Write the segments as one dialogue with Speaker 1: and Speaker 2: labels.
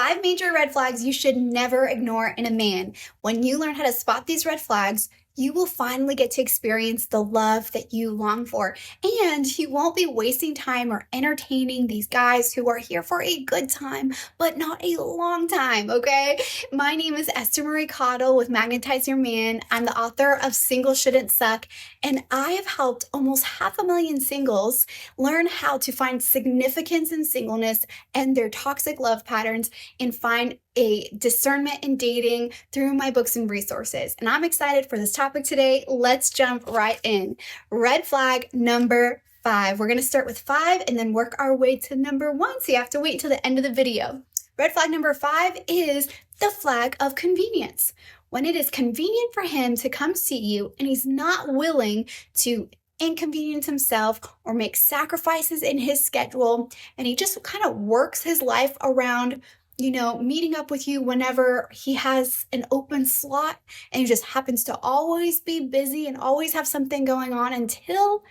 Speaker 1: 5 major red flags you should never ignore in a man. When you learn how to spot these red flags, you will finally get to experience the love that you long for. And you won't be wasting time or entertaining these guys who are here for a good time, but not a long time, okay? My name is Esther Marie Cottle with Magnetize Your Man. I'm the author of Single Shouldn't Suck, and I have helped almost 500,000 singles learn how to find significance in singleness and their toxic love patterns and find a discernment in dating through my books and resources. And I'm excited for this topic today. Let's jump right in. Red flag number 5. We're going to start with 5 and then work our way to number 1. So you have to wait till the end of the video. Red flag number 5 is the flag of convenience. When it is convenient for him to come see you and he's not willing to inconvenience himself or make sacrifices in his schedule, and he just kind of works his life around meeting up with you whenever he has an open slot, and he just happens to always be busy and always have something going on until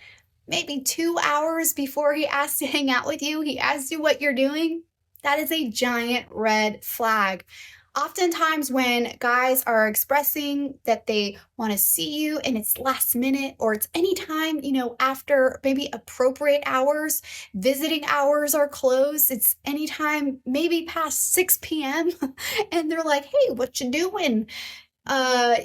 Speaker 1: maybe 2 hours before he asks to hang out with you, he asks you what you're doing. That is a giant red flag. Oftentimes when guys are expressing that they want to see you and it's last minute or it's anytime, after maybe appropriate hours, visiting hours are closed, it's anytime maybe past 6 p.m. and they're like, hey, what you doing? And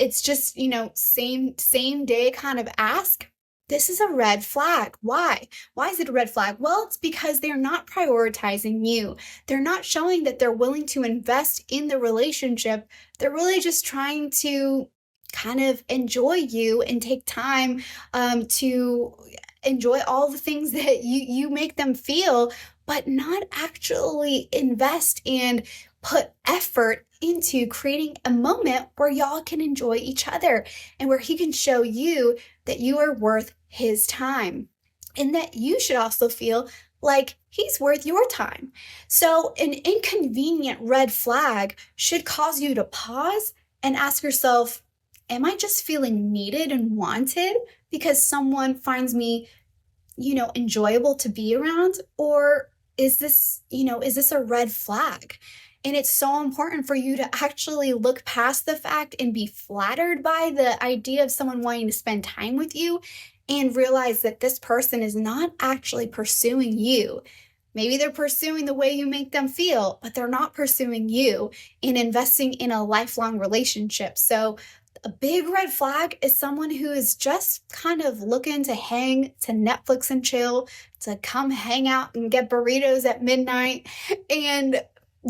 Speaker 1: it's just, same day kind of ask. This is a red flag. Why? Why is it a red flag? Well, it's because they're not prioritizing you. They're not showing that they're willing to invest in the relationship. They're really just trying to kind of enjoy you and take time to enjoy all the things that you make them feel, but not actually invest and put effort into creating a moment where y'all can enjoy each other and where he can show you that you are worth his time and that you should also feel like he's worth your time. So an inconvenient red flag should cause you to pause and ask yourself, am I just feeling needed and wanted because someone finds me, enjoyable to be around? Or is this a red flag? And it's so important for you to actually look past the fact and be flattered by the idea of someone wanting to spend time with you and realize that this person is not actually pursuing you. Maybe they're pursuing the way you make them feel, but they're not pursuing you and investing in a lifelong relationship. So a big red flag is someone who is just kind of looking to hang, to Netflix and chill, to come hang out and get burritos at midnight and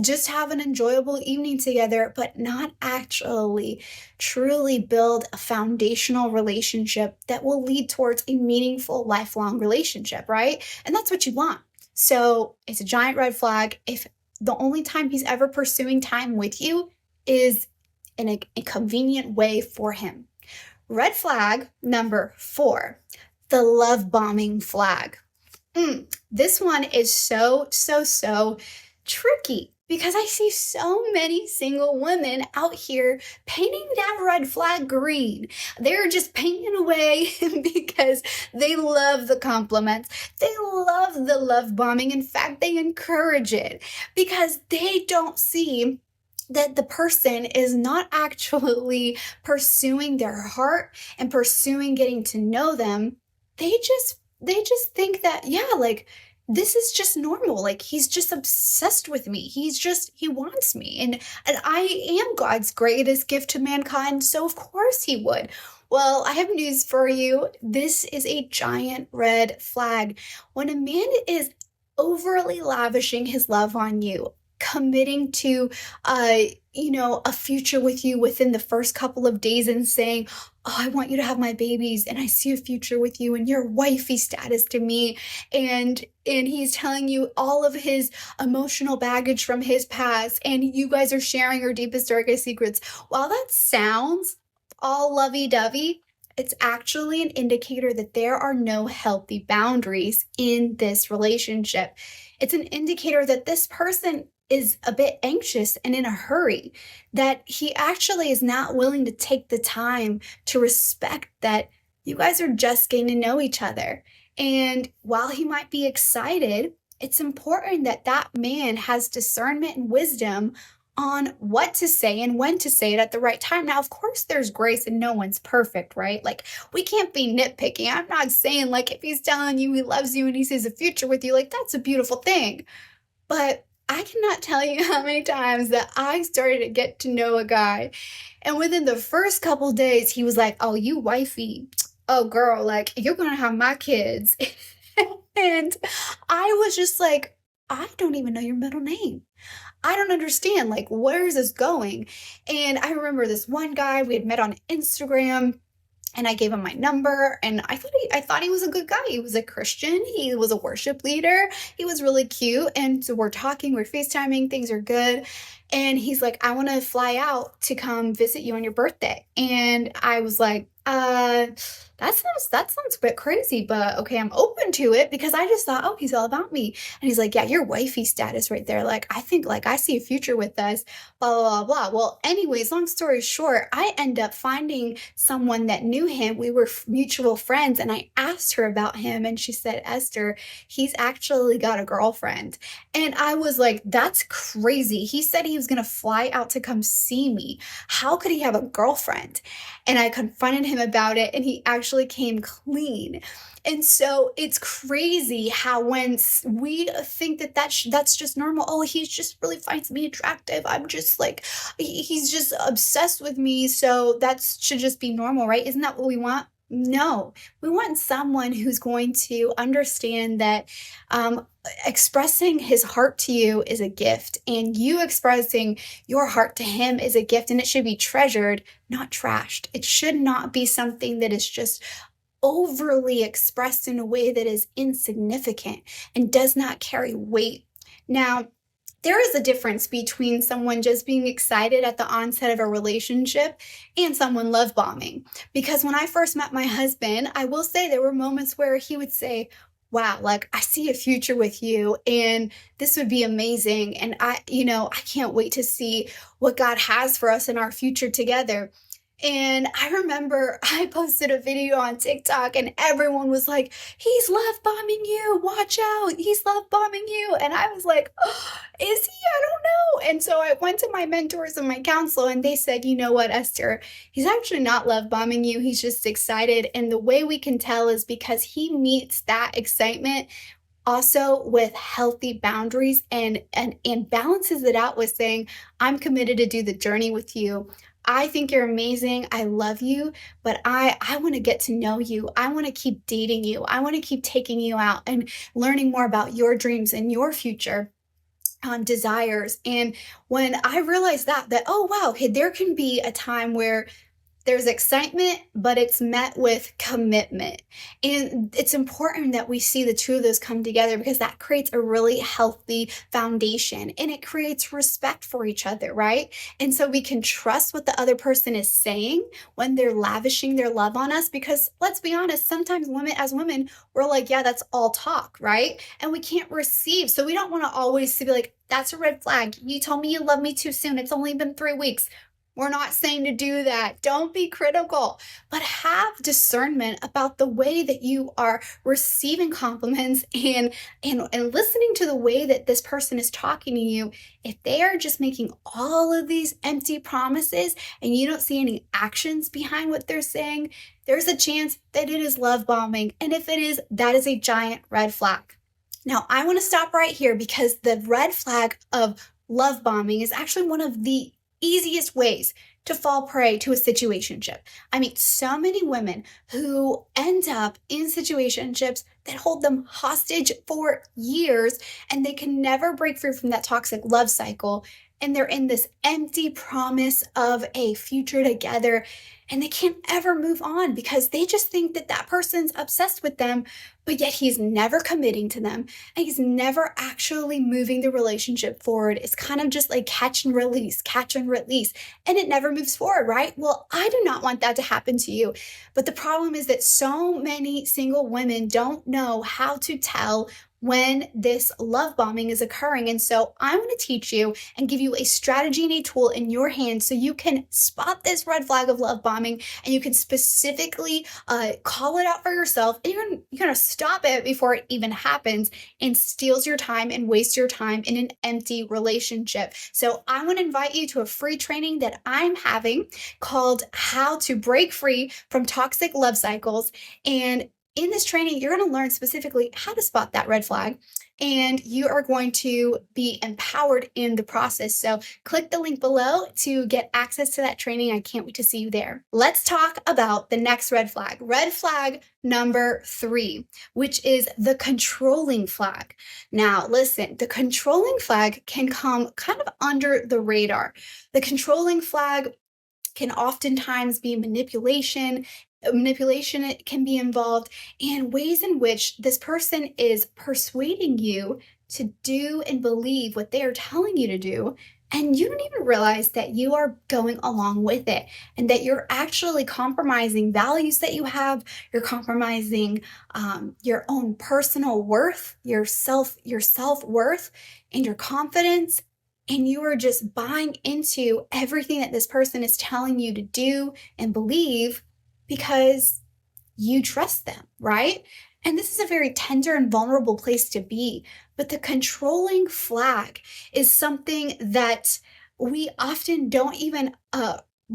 Speaker 1: just have an enjoyable evening together, but not actually truly build a foundational relationship that will lead towards a meaningful lifelong relationship, right? And that's what you want. So it's a giant red flag if the only time he's ever pursuing time with you is in a convenient way for him. Red flag number 4, the love bombing flag. This one is so tricky, because I see so many single women out here painting that red flag green. They're just painting away because they love the compliments. They love the love bombing. In fact, they encourage it because they don't see that the person is not actually pursuing their heart and pursuing getting to know them. They just think that, this is just normal. He's just obsessed with me. He wants me. And I am God's greatest gift to mankind. So of course he would. Well, I have news for you. This is a giant red flag. When a man is overly lavishing his love on you, committing to, a future with you within the first couple of days and saying, oh, I want you to have my babies and I see a future with you and you're wifey status to me. And he's telling you all of his emotional baggage from his past and you guys are sharing your deepest, darkest secrets. While that sounds all lovey-dovey, it's actually an indicator that there are no healthy boundaries in this relationship. It's an indicator that this person is a bit anxious and in a hurry, that he actually is not willing to take the time to respect that you guys are just getting to know each other. And while he might be excited it's important that that man has discernment and wisdom on what to say and when to say it at the right time. Now, of course, there's grace and no one's perfect, right? Like, we can't be nitpicking. I'm not saying, like, if he's telling you he loves you and he sees a future with you, like, that's a beautiful thing. But I cannot tell you how many times that I started to get to know a guy, and within the first couple days, he was like, "Oh, you wifey. Oh, girl, like, you're gonna have my kids." And I was just like, "I don't even know your middle name. I don't understand. Like, where is this going?" And I remember this one guy, we had met on Instagram, and I gave him my number, and I thought he was a good guy. He was a Christian. He was a worship leader. He was really cute. And so we're talking, we're FaceTiming, things are good. And he's like, "I want to fly out to come visit you on your birthday." And I was like, that sounds a bit crazy, but okay, I'm open to it, because I just thought, oh, he's all about me. And he's like, "Yeah, your wifey status right there. Like, I think, like, I see a future with us, blah, blah, blah, blah." Well, anyways, long story short, I end up finding someone that knew him. We were mutual friends, and I asked her about him, and she said, "Esther, he's actually got a girlfriend." And I was like, "That's crazy. He said he was going to fly out to come see me. How could he have a girlfriend?" And I confronted him about it, and he actually came clean. And so it's crazy how when we think that that's just normal. Oh, he just really finds me attractive. I'm just like, he's just obsessed with me. So that should just be normal, right? Isn't that what we want? No, we want someone who's going to understand that expressing his heart to you is a gift, and you expressing your heart to him is a gift, and it should be treasured, not trashed. It should not be something that is just overly expressed in a way that is insignificant and does not carry weight. Now, there is a difference between someone just being excited at the onset of a relationship and someone love bombing. Because when I first met my husband, I will say there were moments where he would say, "Wow, like, I see a future with you, and this would be amazing. And I can't wait to see what God has for us in our future together." And I remember I posted a video on TikTok, and everyone was like, "He's love bombing you. Watch out. He's love bombing you." And I was like, "Oh, is he? I don't know." And so I went to my mentors and my counsel, and they said, "You know what, Esther? He's actually not love bombing you. He's just excited. And the way we can tell is because he meets that excitement also with healthy boundaries, and balances it out with saying, 'I'm committed to do the journey with you. I think you're amazing. I love you, but I want to get to know you. I want to keep dating you. I want to keep taking you out and learning more about your dreams and your future desires.'" And when I realized that, oh wow, hey, there can be a time where there's excitement, but it's met with commitment. And it's important that we see the two of those come together, because that creates a really healthy foundation, and it creates respect for each other, right? And so we can trust what the other person is saying when they're lavishing their love on us, because let's be honest, sometimes women, we're like, "Yeah, that's all talk," right? And we can't receive. So we don't want to always be like, "That's a red flag. You told me you love me too soon. It's only been 3 weeks." We're not saying to do that. Don't be critical, but have discernment about the way that you are receiving compliments, and listening to the way that this person is talking to you. If they are just making all of these empty promises and you don't see any actions behind what they're saying, there's a chance that it is love bombing. And if it is, that is a giant red flag. Now, I want to stop right here, because the red flag of love bombing is actually one of the easiest ways to fall prey to a situationship. I meet so many women who end up in situationships that hold them hostage for years, and they can never break free from that toxic love cycle. And they're in this empty promise of a future together, and they can't ever move on because they just think that that person's obsessed with them, but yet he's never committing to them, and he's never actually moving the relationship forward. It's kind of just like catch and release, and it never moves forward, right? Well, I do not want that to happen to you. But the problem is that so many single women don't know how to tell when this love bombing is occurring. And so I'm going to teach you and give you a strategy and a tool in your hand so you can spot this red flag of love bombing, and you can specifically call it out for yourself. And you're going to stop it before it even happens and steals your time and wastes your time in an empty relationship. So I want to invite you to a free training that I'm having called How to Break Free from Toxic Love Cycles. And in this training, you're going to learn specifically how to spot that red flag, and you are going to be empowered in the process. So click the link below to get access to that training. I can't wait to see you there. Let's talk about the next red flag. Red flag number 3, which is the controlling flag. Now, listen, the controlling flag can come kind of under the radar. The controlling flag can oftentimes be manipulation. Manipulation can be involved, and ways in which this person is persuading you to do and believe what they are telling you to do, and you don't even realize that you are going along with it, and that you're actually compromising values that you have. You're compromising your own personal worth, your self-worth, and your confidence. And you are just buying into everything that this person is telling you to do and believe because you trust them, right? And this is a very tender and vulnerable place to be. But the controlling flag is something that we often don't even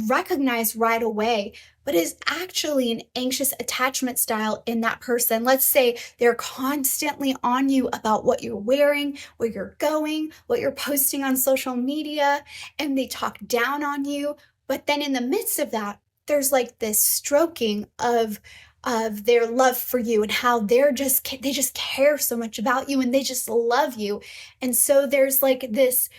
Speaker 1: recognize right away, but is actually an anxious attachment style in that person. Let's say they're constantly on you about what you're wearing, where you're going, what you're posting on social media, and they talk down on you. But then in the midst of that, there's like this stroking of their love for you, and how they just care so much about you, and they just love you. And so there's like this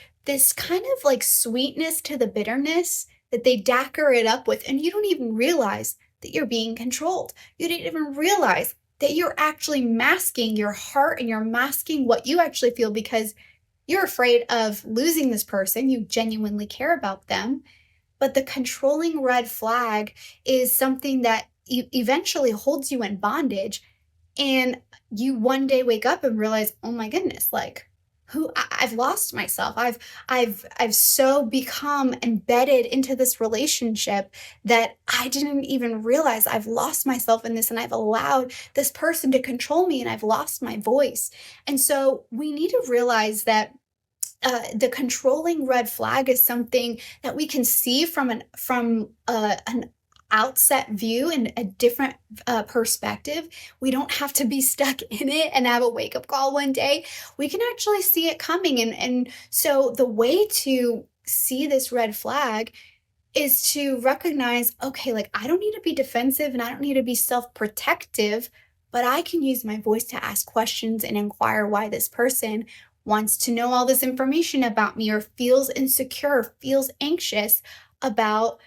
Speaker 1: kind of like sweetness to the bitterness that they dapper it up with, and you don't even realize that you're being controlled. You didn't even realize that you're actually masking your heart, and you're masking what you actually feel because you're afraid of losing this person. You genuinely care about them. But the controlling red flag is something that eventually holds you in bondage, and you one day wake up and realize, oh my goodness, like I've lost myself. I've so become embedded into this relationship that I didn't even realize I've lost myself in this, and I've allowed this person to control me, and I've lost my voice. And so we need to realize that the controlling red flag is something that we can see from an outset view and a different perspective. We don't have to be stuck in it and have a wake-up call one day. We can actually see it coming. And so the way to see this red flag is to recognize, okay, like I don't need to be defensive and I don't need to be self-protective, but I can use my voice to ask questions and inquire why this person wants to know all this information about me, or feels insecure, feels anxious about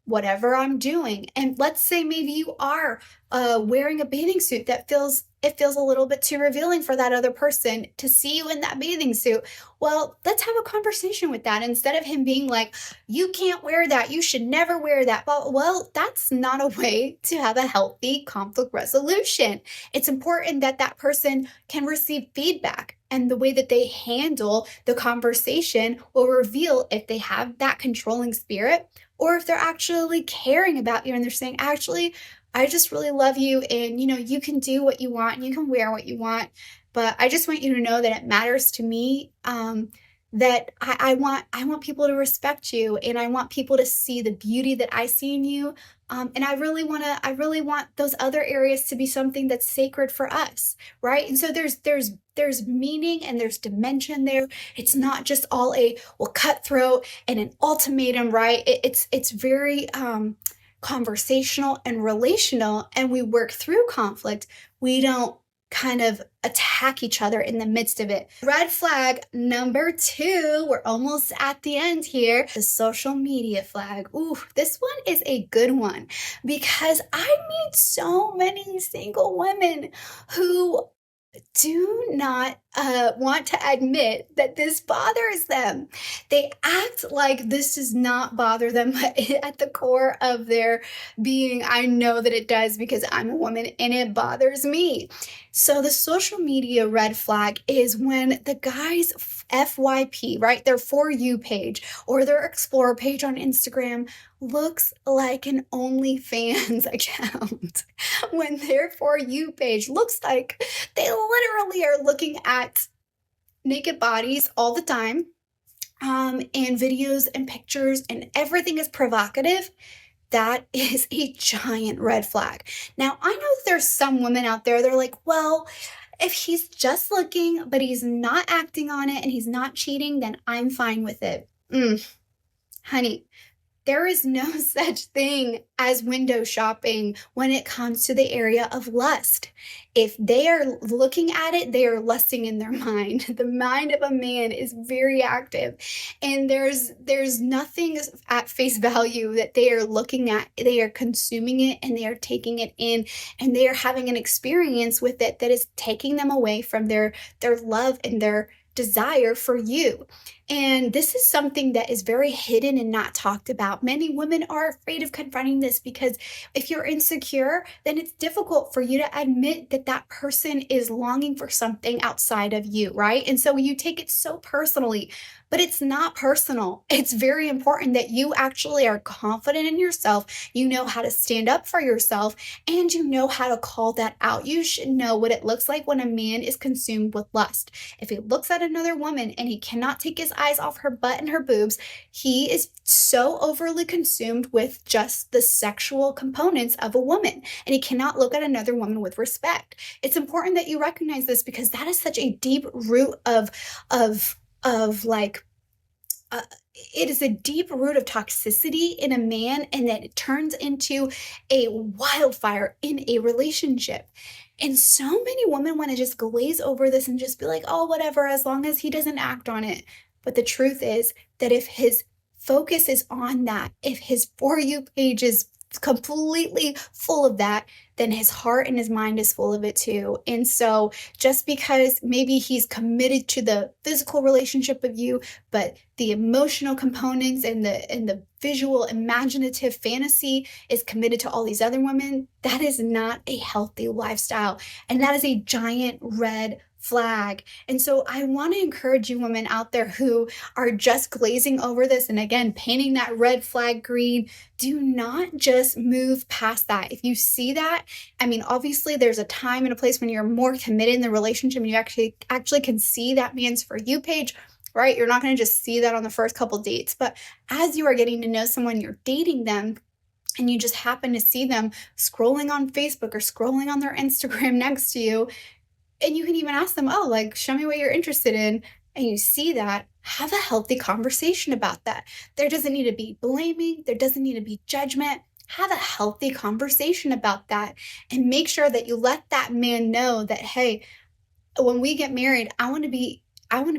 Speaker 1: whatever I'm doing. And let's say maybe you are wearing a bathing suit that feels a little bit too revealing for that other person to see you in that bathing suit. Well, let's have a conversation with that, instead of him being like, you can't wear that, you should never wear that. Well, that's not a way to have a healthy conflict resolution. It's important that that person can receive feedback, and the way that they handle the conversation will reveal if they have that controlling spirit, or if they're actually caring about you and they're saying, actually, I just really love you, and you can do what you want, and you can wear what you want, but I just want you to know that it matters to me, that I want people to respect you, and I want people to see the beauty that I see in you, and I really want those other areas to be something that's sacred for us, right? And so there's meaning and there's dimension there. It's not just all a cutthroat and an ultimatum, right? It's very conversational and relational, and we work through conflict. We don't kind of attack each other in the midst of it. Red flag number 2, we're almost at the end here, the social media flag. Ooh, this one is a good one, because I meet so many single women who do not want to admit that this bothers them. They act like this does not bother them, but at the core of their being, I know that it does, because I'm a woman and it bothers me. So the social media red flag is when the guy's FYP, right? Their For You page or their Explore page on Instagram looks like an OnlyFans account. When their For You page looks like they literally are looking at naked bodies all the time, and videos and pictures, and everything is provocative. That is a giant red flag. Now, I know that there's some women out there, they're like, well, if he's just looking, but he's not acting on it and he's not cheating, then I'm fine with it. Honey, there is no such thing as window shopping when it comes to the area of lust. If they are looking at it, they are lusting in their mind. The mind of a man is very active, and there's nothing at face value that they are looking at. They are consuming it and they are taking it in, and they are having an experience with it that is taking them away from their love and their desire for you. And this is something that is very hidden and not talked about. Many women are afraid of confronting this because if you're insecure, then it's difficult for you to admit that that person is longing for something outside of you, right? And so you take it so personally, but it's not personal. It's very important that you actually are confident in yourself. You know how to stand up for yourself, and you know how to call that out. You should know what it looks like when a man is consumed with lust. If he looks at another woman and he cannot take his eyes off her butt and her boobs, he is so overly consumed with just the sexual components of a woman, and he cannot look at another woman with respect. It's important that you recognize this because that is such a deep root of like it is a deep root of toxicity in a man, and that it turns into a wildfire in a relationship. And so many women want to just glaze over this and just be like, oh, whatever, as long as he doesn't act on it. But the truth is that if his focus is on that, if his For You page is completely full of that, then his heart and his mind is full of it too. And so just because maybe he's committed to the physical relationship of you, but the emotional components and the visual imaginative fantasy is committed to all these other women, that is not a healthy lifestyle. And that is a giant red flag. And so I want to encourage you women out there who are just glazing over this and again painting that red flag green. Do not just move past that. If you see that, I mean, obviously there's a time and a place when you're more committed in the relationship and you actually can see that man's For You page, right? You're not going to just see that on the first couple dates. But as you are getting to know someone, you're dating them, and you just happen to see them scrolling on Facebook or scrolling on their Instagram next to you, and you can even ask them, oh, like, show me what you're interested in. And you see that, have a healthy conversation about that. There doesn't need to be blaming. There doesn't need to be judgment. Have a healthy conversation about that, and make sure that you let that man know that, hey, when we get married, I want to be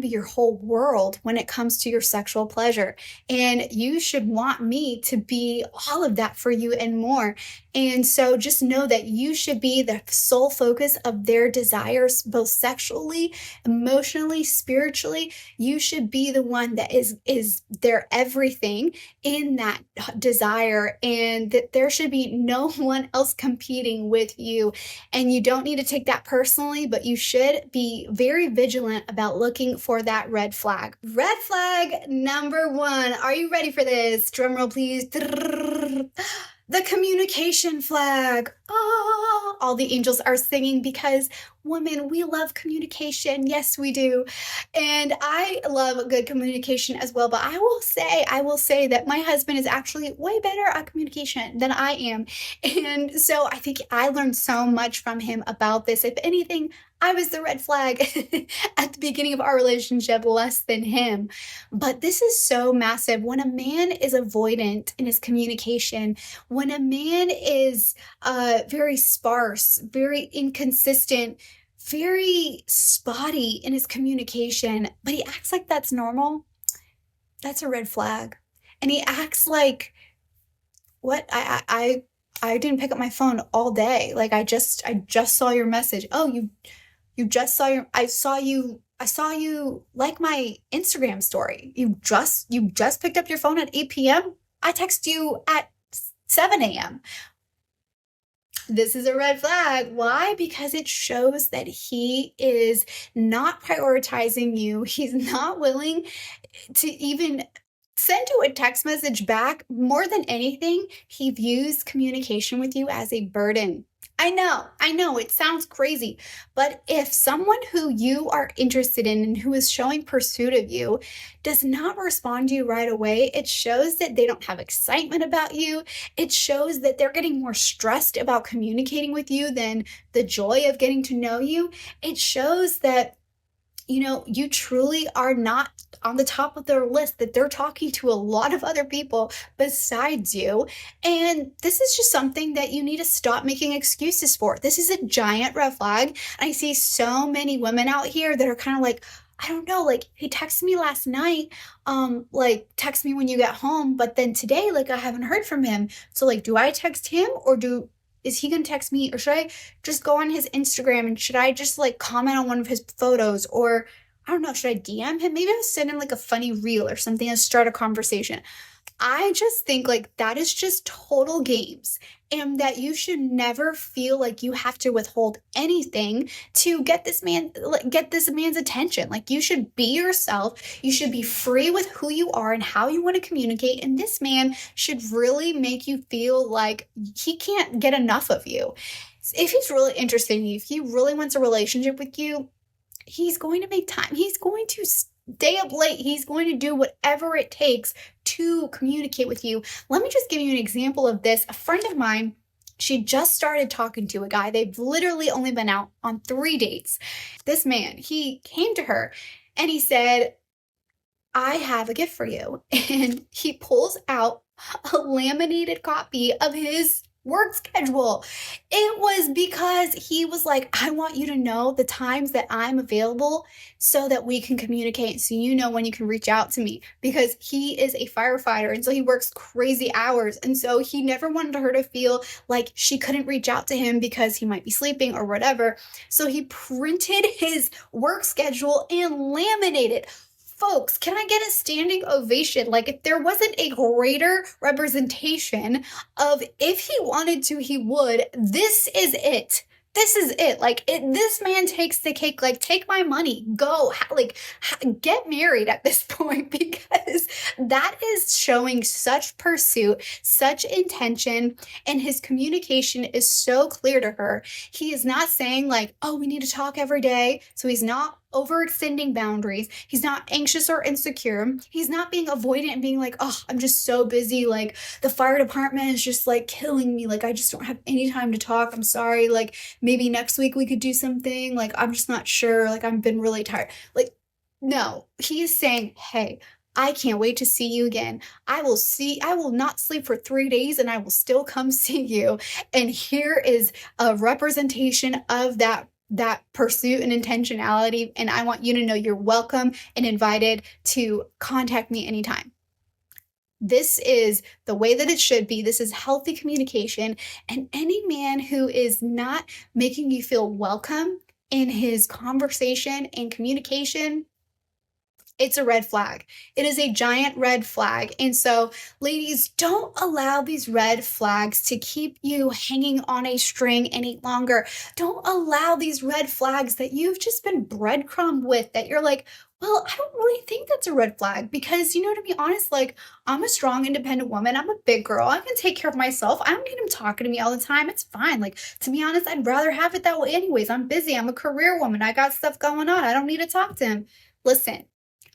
Speaker 1: your whole world when it comes to your sexual pleasure. And you should want me to be all of that for you and more. And so just know that you should be the sole focus of their desires, both sexually, emotionally, spiritually. You should be the one that is their everything in that desire, and that there should be no one else competing with you. And you don't need to take that personally, but you should be very vigilant about looking for that red flag. Red flag number 1. Are you ready for this? Drum roll, please. The communication flag. Oh, all the angels are singing because women, we love communication. Yes, we do. And I love good communication as well. But I will say that my husband is actually way better at communication than I am. And so I think I learned so much from him about this. If anything, I was the red flag at the beginning of our relationship, less than him. But this is so massive. When a man is avoidant in his communication, when a man is very sparse, very inconsistent, very spotty in his communication, but he acts like that's normal, that's a red flag. And he acts like, what? I didn't pick up my phone all day. Like I just saw your message. Oh, you just saw I saw you like my Instagram story. You just picked up your phone at 8 p.m. I text you at 7 a.m. This is a red flag. Why? Because it shows that he is not prioritizing you. He's not willing to even send you a text message back. More than anything, he views communication with you as a burden. I know, it sounds crazy, but if someone who you are interested in and who is showing pursuit of you does not respond to you right away, it shows that they don't have excitement about you. It shows that they're getting more stressed about communicating with you than the joy of getting to know you. It shows that you truly are not on the top of their list, that they're talking to a lot of other people besides you. And this is just something that you need to stop making excuses for. This is a giant red flag. And I see so many women out here that are kind of like, I don't know, like, he texted me last night, like, text me when you get home, but then today, like, I haven't heard from him. So, like, do I text him, or is he gonna text me, or should I just go on his Instagram, and should I just like comment on one of his photos, or I don't know, should I DM him? Maybe I'll send him like a funny reel or something and start a conversation. I just think like that is just total games, and that you should never feel like you have to withhold anything to get this man's attention. Like, you should be yourself. You should be free with who you are and how you want to communicate. And this man should really make you feel like he can't get enough of you. If he's really interested in you, if he really wants a relationship with you, he's going to make time. He's going to stay up late. He's going to do whatever it takes to communicate with you. Let me just give you an example of this. A friend of mine, she just started talking to a guy. They've literally only been out on 3 dates. This man, he came to her and he said, I have a gift for you. And he pulls out a laminated copy of his work schedule. It was because he was like, I want you to know the times that I'm available so that we can communicate, so you know when you can reach out to me, because he is a firefighter, and so he works crazy hours, and so he never wanted her to feel like she couldn't reach out to him because he might be sleeping or whatever. So he printed his work schedule and laminated. Folks, can I get a standing ovation? Like, if there wasn't a greater representation of if he wanted to, he would, this is it. This is it. Like, this man takes the cake. Like, take my money, go, get married at this point, because that is showing such pursuit, such intention, and his communication is so clear to her. He is not saying like, oh, we need to talk every day. So he's not overextending boundaries. He's not anxious or insecure. He's not being avoidant and being like, oh, I'm just so busy. Like, the fire department is just like killing me. Like, I just don't have any time to talk. I'm sorry. Like, maybe next week we could do something. Like, I'm just not sure. Like, I've been really tired. Like, no, he is saying, hey, I can't wait to see you again. I will not sleep for 3 days, and I will still come see you. And here is a representation of that pursuit and intentionality. And I want you to know you're welcome and invited to contact me anytime. This is the way that it should be. This is healthy communication. And any man who is not making you feel welcome in his conversation and communication, it's a red flag. It is a giant red flag. And so, ladies, don't allow these red flags to keep you hanging on a string any longer. Don't allow these red flags that you've just been breadcrumbed with, that you're like, well, I don't really think that's a red flag, because, to be honest, like, I'm a strong, independent woman. I'm a big girl. I can take care of myself. I don't need him talking to me all the time. It's fine. Like, to be honest, I'd rather have it that way anyways. I'm busy. I'm a career woman. I got stuff going on. I don't need to talk to him. Listen.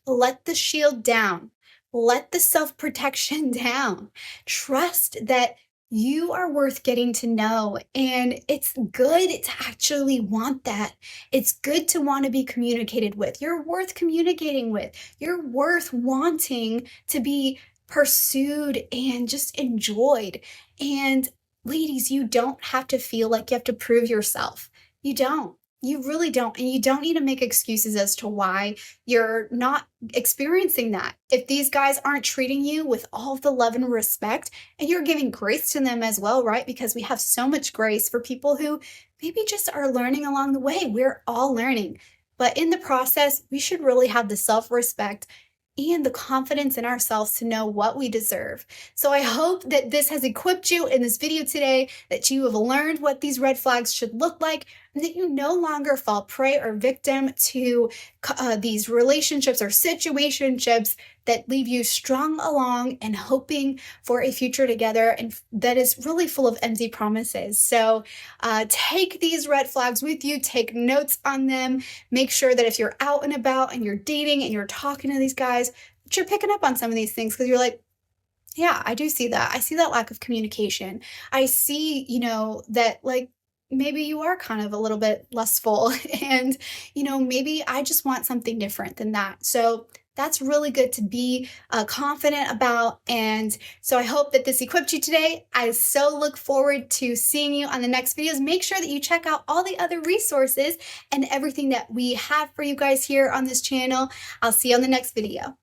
Speaker 1: Let the shield down. Let the self-protection down. Trust that you are worth getting to know. And it's good to actually want that. It's good to want to be communicated with. You're worth communicating with. You're worth wanting to be pursued and just enjoyed. And ladies, you don't have to feel like you have to prove yourself. You don't. You really don't. And you don't need to make excuses as to why you're not experiencing that. If these guys aren't treating you with all of the love and respect, and you're giving grace to them as well, right? Because we have so much grace for people who maybe just are learning along the way. We're all learning. But in the process, we should really have the self-respect and the confidence in ourselves to know what we deserve. So I hope that this has equipped you in this video today, that you have learned what these red flags should look like, and that you no longer fall prey or victim to these relationships or situationships that leave you strung along and hoping for a future together, and that is really full of empty promises. So take these red flags with you, take notes on them, make sure that if you're out and about and you're dating and you're talking to these guys, that you're picking up on some of these things, because you're like, yeah, I do see that. I see that lack of communication. I see, that like maybe you are kind of a little bit lustful and, maybe I just want something different than that. So that's really good to be confident about. And so I hope that this equipped you today. I so look forward to seeing you on the next videos. Make sure that you check out all the other resources and everything that we have for you guys here on this channel. I'll see you on the next video.